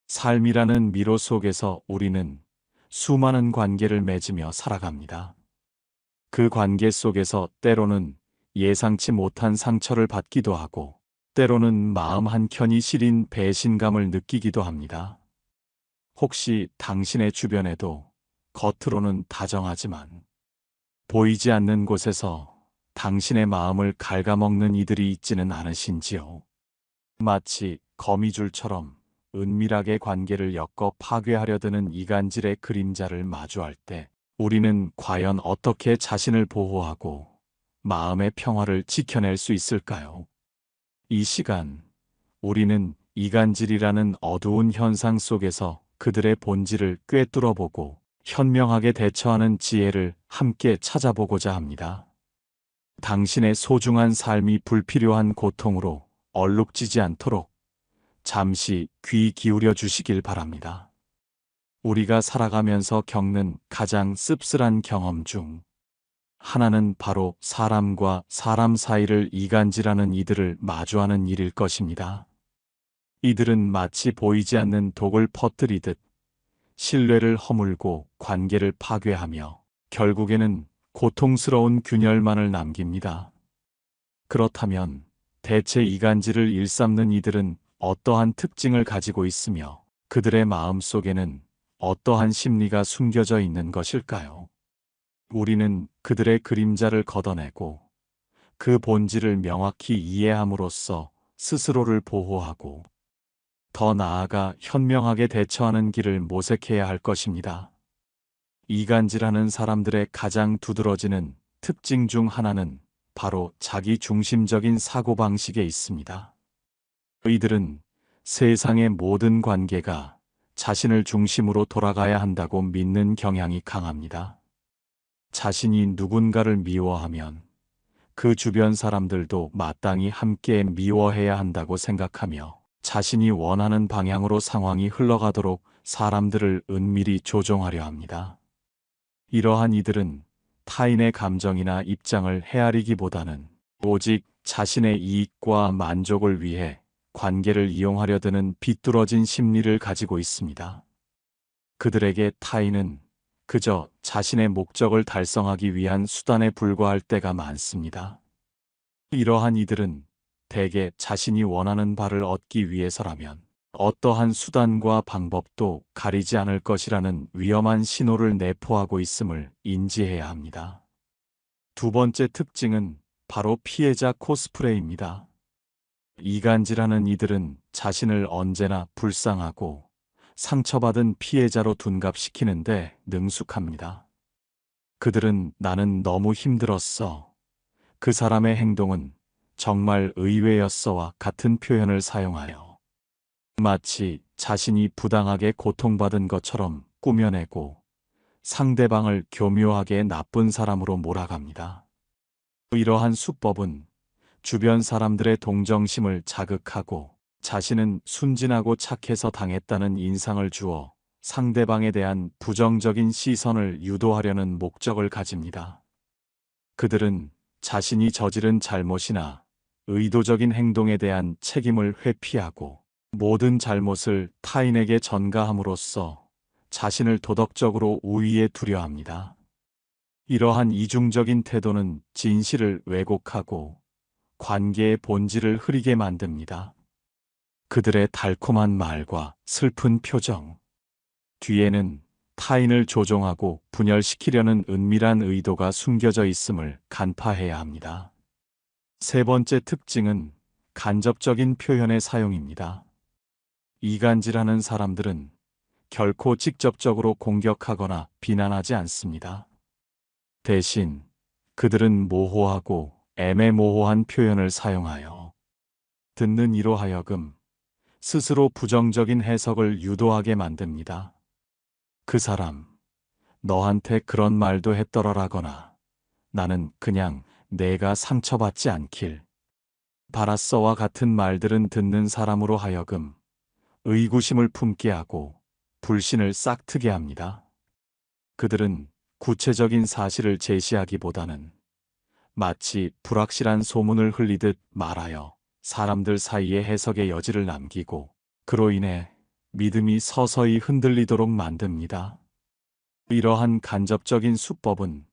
삶이라는 미로 속에서 우리는 수많은 관계를 맺으며 살아갑니다. 그 관계 속에서 때로는 예상치 못한 상처를 받기도 하고, 때로는 마음 한켠이 시린 배신감을 느끼기도 합니다. 혹시 당신의 주변에도 겉으로는 다정하지만 보이지 않는 곳에서 당신의 마음을 갉아먹는 이들이 있지는 않으신지요? 마치 거미줄처럼 은밀하게 관계를 엮어 파괴하려 드는 이간질의 그림자를 마주할 때 우리는 과연 어떻게 자신을 보호하고 마음의 평화를 지켜낼 수 있을까요? 이 시간, 우리는 이간질이라는 어두운 현상 속에서 그들의 본질을 꿰뚫어보고 현명하게 대처하는 지혜를 함께 찾아보고자 합니다. 당신의 소중한 삶이 불필요한 고통으로 얼룩지지 않도록 잠시 귀 기울여 주시길 바랍니다. 우리가 살아가면서 겪는 가장 씁쓸한 경험 중 하나는 바로 사람과 사람 사이를 이간질하는 이들을 마주하는 일일 것입니다. 이들은 마치 보이지 않는 독을 퍼뜨리듯 신뢰를 허물고 관계를 파괴하며 결국에는 고통스러운 균열만을 남깁니다. 그렇다면 대체 이간질을 일삼는 이들은 어떠한 특징을 가지고 있으며 그들의 마음 속에는 어떠한 심리가 숨겨져 있는 것일까요? 우리는 그들의 그림자를 걷어내고 그 본질을 명확히 이해함으로써 스스로를 보호하고 더 나아가 현명하게 대처하는 길을 모색해야 할 것입니다. 이간질하는 사람들의 가장 두드러지는 특징 중 하나는 바로 자기 중심적인 사고방식에 있습니다. 이들은 세상의 모든 관계가 자신을 중심으로 돌아가야 한다고 믿는 경향이 강합니다. 자신이 누군가를 미워하면 그 주변 사람들도 마땅히 함께 미워해야 한다고 생각하며 자신이 원하는 방향으로 상황이 흘러가도록 사람들을 은밀히 조종하려 합니다. 이러한 이들은 타인의 감정이나 입장을 헤아리기보다는 오직 자신의 이익과 만족을 위해 관계를 이용하려 드는 비뚤어진 심리를 가지고 있습니다. 그들에게 타인은 그저 자신의 목적을 달성하기 위한 수단에 불과할 때가 많습니다. 이러한 이들은 대개 자신이 원하는 바를 얻기 위해서라면 어떠한 수단과 방법도 가리지 않을 것이라는 위험한 신호를 내포하고 있음을 인지해야 합니다. 두 번째 특징은 바로 피해자 코스프레입니다. 이간질하는 이들은 자신을 언제나 불쌍하고 상처받은 피해자로 둔갑시키는데 능숙합니다. 그들은 나는 너무 힘들었어, 그 사람의 행동은 정말 의외였어와 같은 표현을 사용하여 마치 자신이 부당하게 고통받은 것처럼 꾸며내고 상대방을 교묘하게 나쁜 사람으로 몰아갑니다. 이러한 수법은 주변 사람들의 동정심을 자극하고 자신은 순진하고 착해서 당했다는 인상을 주어 상대방에 대한 부정적인 시선을 유도하려는 목적을 가집니다. 그들은 자신이 저지른 잘못이나 의도적인 행동에 대한 책임을 회피하고 모든 잘못을 타인에게 전가함으로써 자신을 도덕적으로 우위에 두려 합니다. 이러한 이중적인 태도는 진실을 왜곡하고 관계의 본질을 흐리게 만듭니다. 그들의 달콤한 말과 슬픈 표정 뒤에는 타인을 조종하고 분열시키려는 은밀한 의도가 숨겨져 있음을 간파해야 합니다. 세 번째 특징은 간접적인 표현의 사용입니다. 이간질하는 사람들은 결코 직접적으로 공격하거나 비난하지 않습니다. 대신 그들은 모호하고 애매모호한 표현을 사용하여 듣는 이로 하여금 스스로 부정적인 해석을 유도하게 만듭니다. 그 사람, 너한테 그런 말도 했더라라거나 나는 그냥 내가 상처받지 않길 바랐어와 같은 말들은 듣는 사람으로 하여금 의구심을 품게 하고 불신을 싹트게 합니다. 그들은 구체적인 사실을 제시하기보다는 마치 불확실한 소문을 흘리듯 말하여 사람들 사이에 해석의 여지를 남기고 그로 인해 믿음이 서서히 흔들리도록 만듭니다. 이러한 간접적인 수법은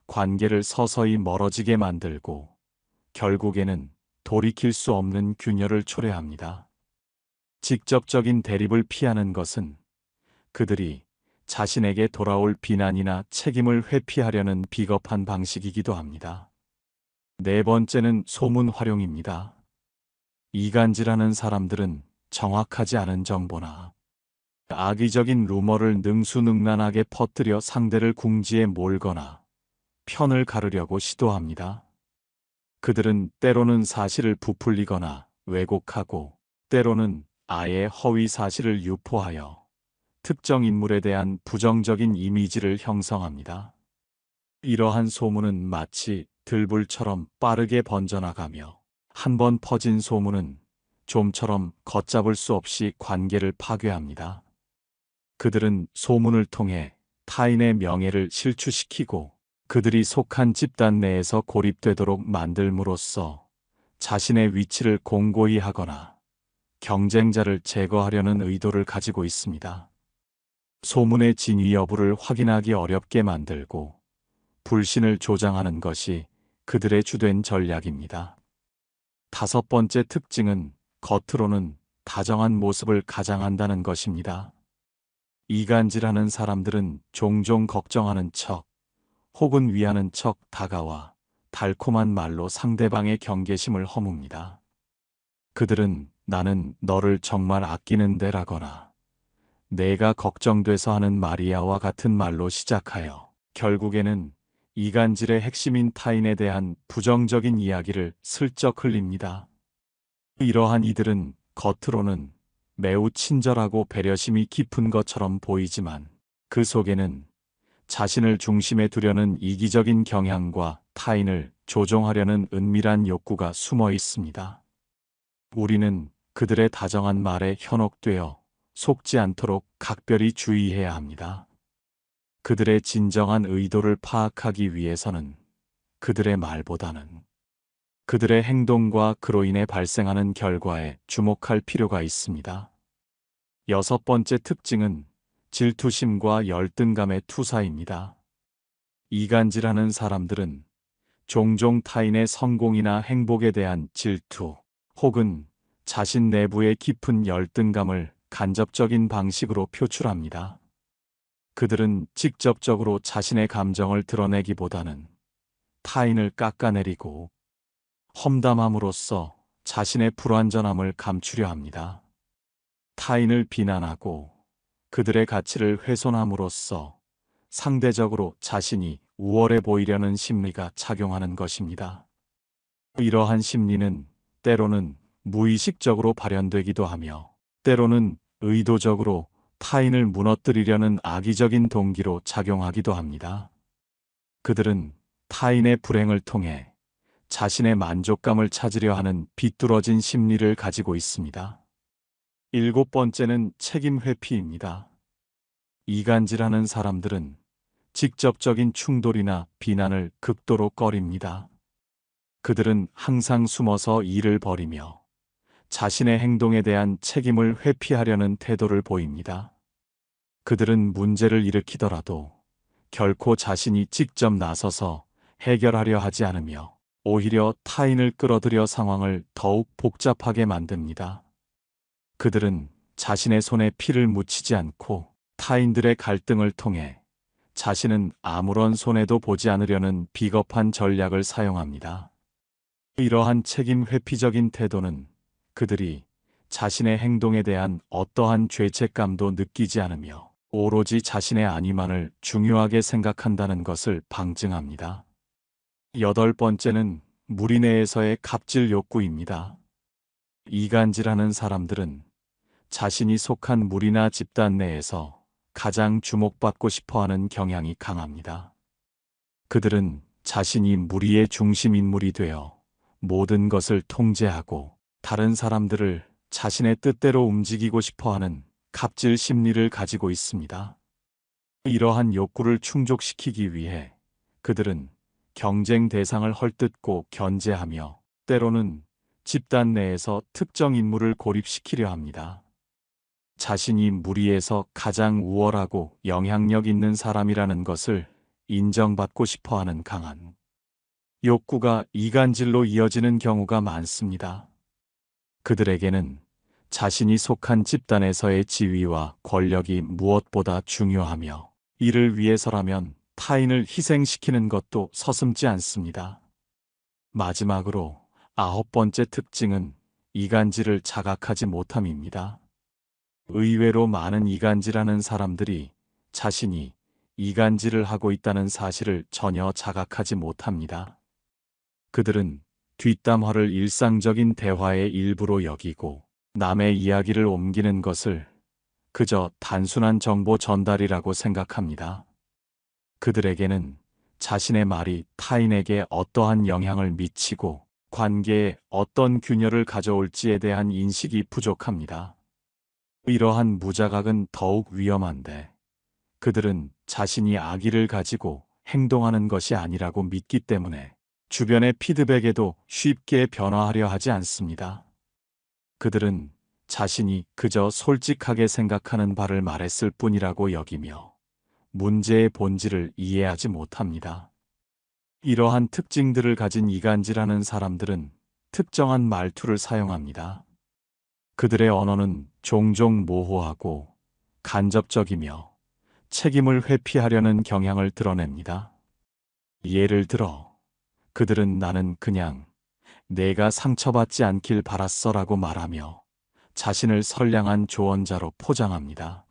관계를 서서히 멀어지게 만들고 결국에는 돌이킬 수 없는 균열을 초래합니다. 직접적인 대립을 피하는 것은 그들이 자신에게 돌아올 비난이나 책임을 회피하려는 비겁한 방식이기도 합니다. 네 번째는 소문 활용입니다. 이간질하는 사람들은 정확하지 않은 정보나 악의적인 루머를 능수능란하게 퍼뜨려 상대를 궁지에 몰거나 편을 가르려고 시도합니다. 그들은 때로는 사실을 부풀리거나 왜곡하고 때로는 아예 허위 사실을 유포하여 특정 인물에 대한 부정적인 이미지를 형성합니다. 이러한 소문은 마치 들불처럼 빠르게 번져나가며 한 번 퍼진 소문은 좀처럼 걷잡을 수 없이 관계를 파괴합니다. 그들은 소문을 통해 타인의 명예를 실추시키고 그들이 속한 집단 내에서 고립되도록 만들므로써 자신의 위치를 공고히 하거나 경쟁자를 제거하려는 의도를 가지고 있습니다. 소문의 진위 여부를 확인하기 어렵게 만들고 불신을 조장하는 것이 그들의 주된 전략입니다. 다섯 번째 특징은 겉으로는 다정한 모습을 가장한다는 것입니다. 이간질하는 사람들은 종종 걱정하는 척 혹은 위하는 척 다가와 달콤한 말로 상대방의 경계심을 허뭅니다. 그들은 나는 너를 정말 아끼는데 라거나 내가 걱정돼서 하는 말이야와 같은 말로 시작하여 결국에는 이간질의 핵심인 타인에 대한 부정적인 이야기를 슬쩍 흘립니다. 이러한 이들은 겉으로는 매우 친절하고 배려심이 깊은 것처럼 보이지만 그 속에는 자신을 중심에 두려는 이기적인 경향과 타인을 조종하려는 은밀한 욕구가 숨어 있습니다. 우리는 그들의 다정한 말에 현혹되어 속지 않도록 각별히 주의해야 합니다. 그들의 진정한 의도를 파악하기 위해서는 그들의 말보다는 그들의 행동과 그로 인해 발생하는 결과에 주목할 필요가 있습니다. 여섯 번째 특징은 질투심과 열등감의 투사입니다. 이간질하는 사람들은 종종 타인의 성공이나 행복에 대한 질투 혹은 자신 내부의 깊은 열등감을 간접적인 방식으로 표출합니다. 그들은 직접적으로 자신의 감정을 드러내기보다는 타인을 깎아내리고 험담함으로써 자신의 불완전함을 감추려 합니다. 타인을 비난하고 그들의 가치를 훼손함으로써 상대적으로 자신이 우월해 보이려는 심리가 작용하는 것입니다. 이러한 심리는 때로는 무의식적으로 발현되기도 하며 때로는 의도적으로 타인을 무너뜨리려는 악의적인 동기로 작용하기도 합니다. 그들은 타인의 불행을 통해 자신의 만족감을 찾으려 하는 비뚤어진 심리를 가지고 있습니다. 일곱 번째는 책임 회피입니다. 이간질하는 사람들은 직접적인 충돌이나 비난을 극도로 꺼립니다. 그들은 항상 숨어서 일을 벌이며 자신의 행동에 대한 책임을 회피하려는 태도를 보입니다. 그들은 문제를 일으키더라도 결코 자신이 직접 나서서 해결하려 하지 않으며 오히려 타인을 끌어들여 상황을 더욱 복잡하게 만듭니다. 그들은 자신의 손에 피를 묻히지 않고 타인들의 갈등을 통해 자신은 아무런 손해도 보지 않으려는 비겁한 전략을 사용합니다. 이러한 책임 회피적인 태도는 그들이 자신의 행동에 대한 어떠한 죄책감도 느끼지 않으며 오로지 자신의 안위만을 중요하게 생각한다는 것을 방증합니다. 여덟 번째는 무리 내에서의 갑질 욕구입니다. 이간질하는 사람들은 자신이 속한 무리나 집단 내에서 가장 주목받고 싶어하는 경향이 강합니다. 그들은 자신이 무리의 중심 인물이 되어 모든 것을 통제하고 다른 사람들을 자신의 뜻대로 움직이고 싶어하는 갑질 심리를 가지고 있습니다. 이러한 욕구를 충족시키기 위해 그들은 경쟁 대상을 헐뜯고 견제하며 때로는 집단 내에서 특정 인물을 고립시키려 합니다. 자신이 무리에서 가장 우월하고 영향력 있는 사람이라는 것을 인정받고 싶어 하는 강한 욕구가 이간질로 이어지는 경우가 많습니다. 그들에게는 자신이 속한 집단에서의 지위와 권력이 무엇보다 중요하며 이를 위해서라면 타인을 희생시키는 것도 서슴지 않습니다. 마지막으로 9번째 특징은 이간질을 자각하지 못함입니다. 의외로 많은 이간질하는 사람들이 자신이 이간질을 하고 있다는 사실을 전혀 자각하지 못합니다. 그들은 뒷담화를 일상적인 대화의 일부로 여기고 남의 이야기를 옮기는 것을 그저 단순한 정보 전달이라고 생각합니다. 그들에게는 자신의 말이 타인에게 어떠한 영향을 미치고 관계에 어떤 균열을 가져올지에 대한 인식이 부족합니다. 이러한 무자각은 더욱 위험한데 그들은 자신이 악의를 가지고 행동하는 것이 아니라고 믿기 때문에 주변의 피드백에도 쉽게 변화하려 하지 않습니다. 그들은 자신이 그저 솔직하게 생각하는 바를 말했을 뿐이라고 여기며 문제의 본질을 이해하지 못합니다. 이러한 특징들을 가진 이간질하는 사람들은 특정한 말투를 사용합니다. 그들의 언어는 종종 모호하고 간접적이며 책임을 회피하려는 경향을 드러냅니다. 예를 들어, 그들은 나는 그냥 내가 상처받지 않길 바랐어라고 말하며 자신을 선량한 조언자로 포장합니다.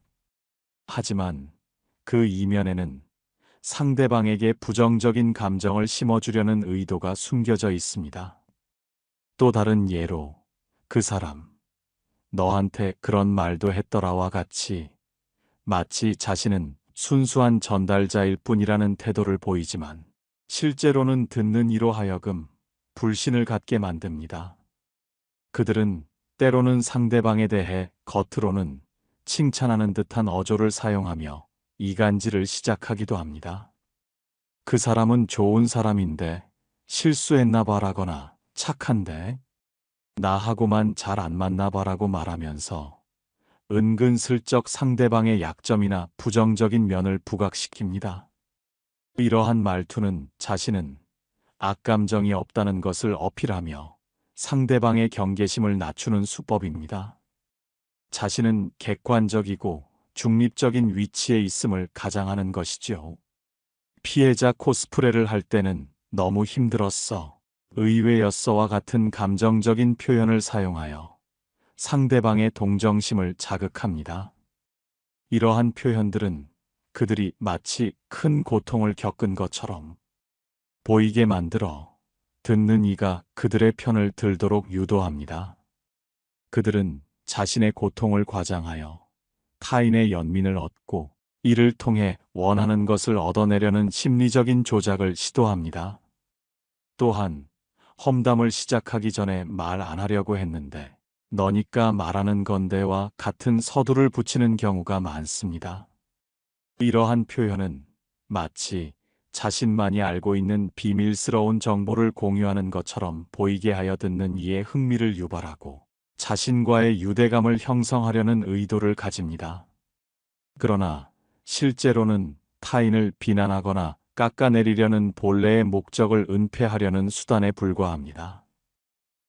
하지만 그 이면에는 상대방에게 부정적인 감정을 심어주려는 의도가 숨겨져 있습니다. 또 다른 예로 그 사람, 너한테 그런 말도 했더라와 같이 마치 자신은 순수한 전달자일 뿐이라는 태도를 보이지만 실제로는 듣는 이로 하여금 불신을 갖게 만듭니다. 그들은 때로는 상대방에 대해 겉으로는 칭찬하는 듯한 어조를 사용하며 이간질을 시작하기도 합니다. 그 사람은 좋은 사람인데 실수했나 봐라거나 착한데 나하고만 잘 안 맞나 봐라고 말하면서 은근슬쩍 상대방의 약점이나 부정적인 면을 부각시킵니다. 이러한 말투는 자신은 악감정이 없다는 것을 어필하며 상대방의 경계심을 낮추는 수법입니다. 자신은 객관적이고 중립적인 위치에 있음을 가장하는 것이죠. 피해자 코스프레를 할 때는 너무 힘들었어, 의외였어와 같은 감정적인 표현을 사용하여 상대방의 동정심을 자극합니다. 이러한 표현들은 그들이 마치 큰 고통을 겪은 것처럼 보이게 만들어 듣는 이가 그들의 편을 들도록 유도합니다. 그들은 자신의 고통을 과장하여 타인의 연민을 얻고 이를 통해 원하는 것을 얻어내려는 심리적인 조작을 시도합니다. 또한 험담을 시작하기 전에 말 안 하려고 했는데 너니까 말하는 건데와 같은 서두를 붙이는 경우가 많습니다. 이러한 표현은 마치 자신만이 알고 있는 비밀스러운 정보를 공유하는 것처럼 보이게 하여 듣는 이의 흥미를 유발하고 자신과의 유대감을 형성하려는 의도를 가집니다. 그러나 실제로는 타인을 비난하거나 깎아내리려는 본래의 목적을 은폐하려는 수단에 불과합니다.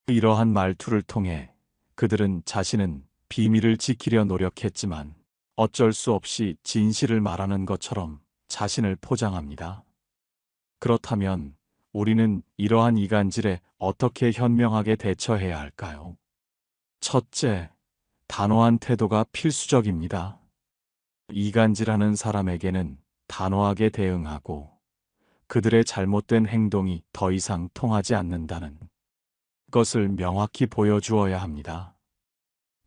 이러한 말투를 통해 그들은 자신은 비밀을 지키려 노력했지만 어쩔 수 없이 진실을 말하는 것처럼 자신을 포장합니다. 그렇다면 우리는 이러한 이간질에 어떻게 현명하게 대처해야 할까요? 첫째, 단호한 태도가 필수적입니다. 이간질하는 사람에게는 단호하게 대응하고 그들의 잘못된 행동이 더 이상 통하지 않는다는 것을 명확히 보여주어야 합니다.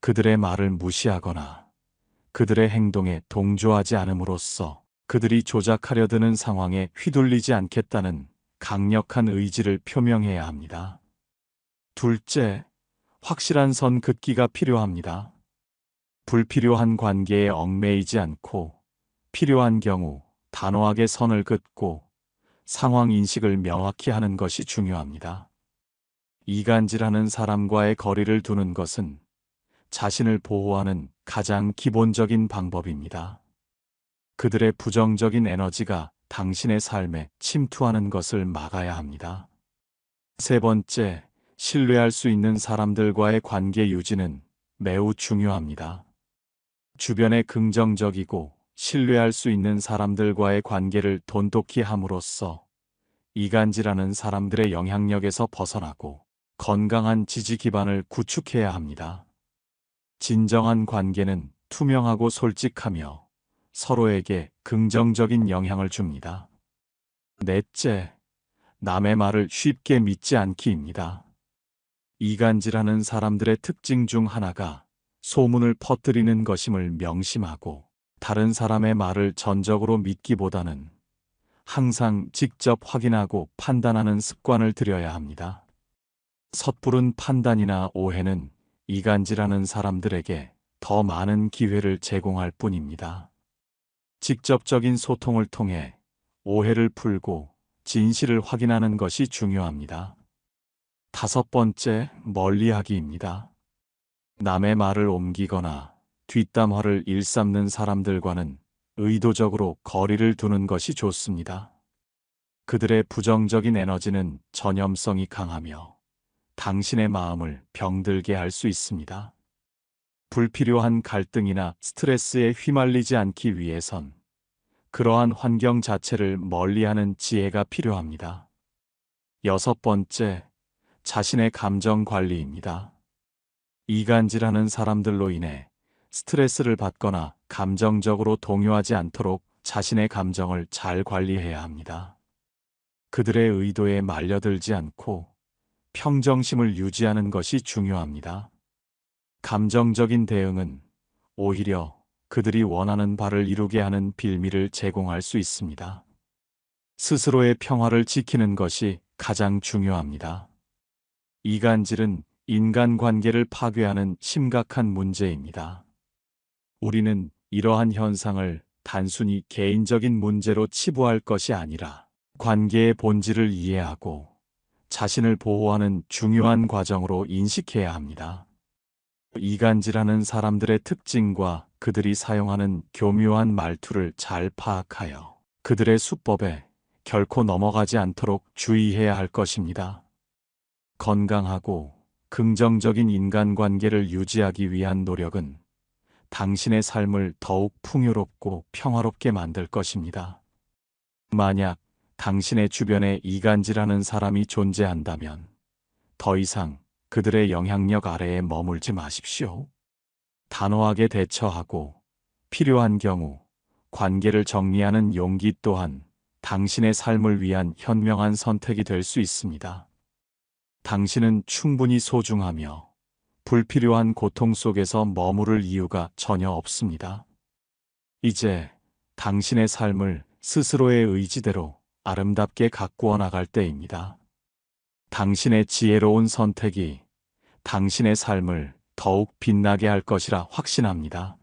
그들의 말을 무시하거나 그들의 행동에 동조하지 않음으로써 그들이 조작하려 드는 상황에 휘둘리지 않겠다는 강력한 의지를 표명해야 합니다. 둘째, 확실한 선 긋기가 필요합니다. 불필요한 관계에 얽매이지 않고 필요한 경우 단호하게 선을 긋고 상황 인식을 명확히 하는 것이 중요합니다. 이간질하는 사람과의 거리를 두는 것은 자신을 보호하는 가장 기본적인 방법입니다. 그들의 부정적인 에너지가 당신의 삶에 침투하는 것을 막아야 합니다. 세 번째, 신뢰할 수 있는 사람들과의 관계 유지는 매우 중요합니다. 주변에 긍정적이고 신뢰할 수 있는 사람들과의 관계를 돈독히 함으로써 이간질하는 사람들의 영향력에서 벗어나고 건강한 지지 기반을 구축해야 합니다. 진정한 관계는 투명하고 솔직하며 서로에게 긍정적인 영향을 줍니다. 넷째, 남의 말을 쉽게 믿지 않기입니다. 이간질하는 사람들의 특징 중 하나가 소문을 퍼뜨리는 것임을 명심하고 다른 사람의 말을 전적으로 믿기보다는 항상 직접 확인하고 판단하는 습관을 들여야 합니다. 섣부른 판단이나 오해는 이간질하는 사람들에게 더 많은 기회를 제공할 뿐입니다. 직접적인 소통을 통해 오해를 풀고 진실을 확인하는 것이 중요합니다. 다섯 번째, 멀리하기입니다. 남의 말을 옮기거나 뒷담화를 일삼는 사람들과는 의도적으로 거리를 두는 것이 좋습니다. 그들의 부정적인 에너지는 전염성이 강하며 당신의 마음을 병들게 할 수 있습니다. 불필요한 갈등이나 스트레스에 휘말리지 않기 위해선 그러한 환경 자체를 멀리하는 지혜가 필요합니다. 여섯 번째, 자신의 감정 관리입니다. 이간질하는 사람들로 인해 스트레스를 받거나 감정적으로 동요하지 않도록 자신의 감정을 잘 관리해야 합니다. 그들의 의도에 말려들지 않고 평정심을 유지하는 것이 중요합니다. 감정적인 대응은 오히려 그들이 원하는 바를 이루게 하는 빌미를 제공할 수 있습니다. 스스로의 평화를 지키는 것이 가장 중요합니다. 이간질은 인간관계를 파괴하는 심각한 문제입니다. 우리는 이러한 현상을 단순히 개인적인 문제로 치부할 것이 아니라 관계의 본질을 이해하고 자신을 보호하는 중요한 과정으로 인식해야 합니다. 이간질하는 사람들의 특징과 그들이 사용하는 교묘한 말투를 잘 파악하여 그들의 수법에 결코 넘어가지 않도록 주의해야 할 것입니다. 건강하고 긍정적인 인간관계를 유지하기 위한 노력은 당신의 삶을 더욱 풍요롭고 평화롭게 만들 것입니다. 만약 당신의 주변에 이간질하는 사람이 존재한다면 더 이상 그들의 영향력 아래에 머물지 마십시오. 단호하게 대처하고 필요한 경우 관계를 정리하는 용기 또한 당신의 삶을 위한 현명한 선택이 될 수 있습니다. 당신은 충분히 소중하며 불필요한 고통 속에서 머무를 이유가 전혀 없습니다. 이제 당신의 삶을 스스로의 의지대로 아름답게 가꾸어 나갈 때입니다. 당신의 지혜로운 선택이 당신의 삶을 더욱 빛나게 할 것이라 확신합니다.